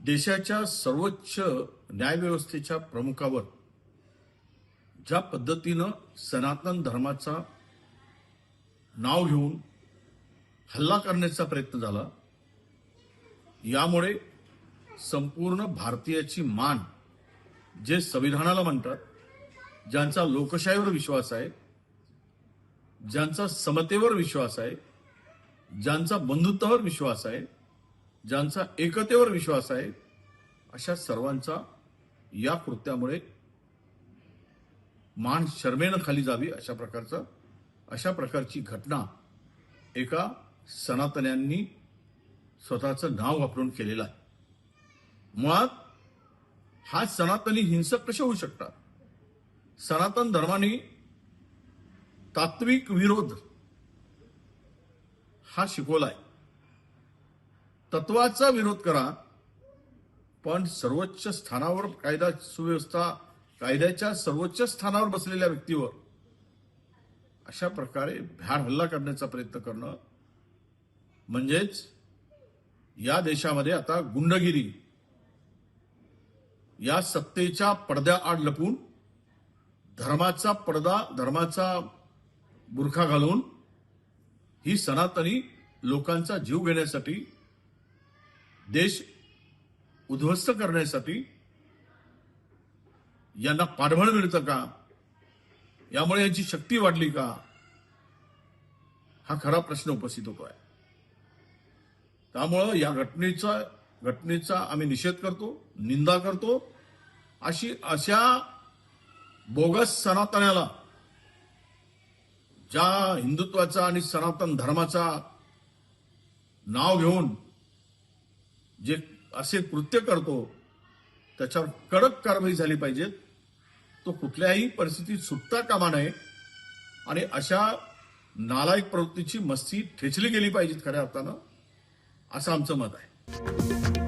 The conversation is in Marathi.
देशाच्या सर्वोच्च न्यायव्यवस्थेच्या प्रमुखावर ज्या पद्धतीनं सनातन धर्माचा नाव घेऊन हल्ला करण्याचा प्रयत्न झाला, यामुळे संपूर्ण भारतीयाची मान, जे संविधानाला म्हणतात, ज्यांचा लोकशाहीवर विश्वास आहे, ज्यांचा समतेवर विश्वास आहे, ज्यांचा बंधुत्वावर विश्वास आहे, ज्यांचा एकतेवर विश्वास आहे, अशा सर्वांचा या कृत्यामुळे मान शर्मेनं खाली जावी अशा प्रकारची घटना एका सनातन्यांनी स्वतःचं नाव वापरून केलेलं आहे. मुळात हा सनातनी हिंसक कसे होऊ शकतात? सनातन धर्माने तात्विक विरोध हा शिकवलाय. तत्वाचा विरोध करा, पण सर्वोच्च स्थानावर कायदा सुव्यवस्था, कायद्याच्या सर्वोच्च स्थानावर बसलेल्या व्यक्तीवर अशा प्रकारे भ्याड हल्ला करण्याचा प्रयत्न करणं म्हणजेच या देशामध्ये आता गुंडगिरी, या सत्तेच्या पडद्याआड लपून धर्माचा बुरखा घालून ही सनातनी लोकांचा जीव घेण्यासाठी, देश उद्ध्वस्त करण्यासाठी यांना पाठबळ मिळतं का? यामुळे यांची शक्ती वाढली का? हा खरा प्रश्न उपस्थित होतोय. त्यामुळं या घटनेचा आम्ही निषेध करतो, निंदा करतो. अशा बोगस सनातन्याला, ज्या हिंदुत्वाचा आणि सनातन धर्माचा नाव घेऊन जे असे कृत्य करतो, त्याच्यावर कडक कारवाई झाली पाहिजे. तो कुठल्याही परिस्थितीत सुटता कामा नये आणि अशा नालायक प्रवृत्तीची मस्ती ठेचली गेली पाहिजे खऱ्या अर्थानं, असं आमचं मत आहे.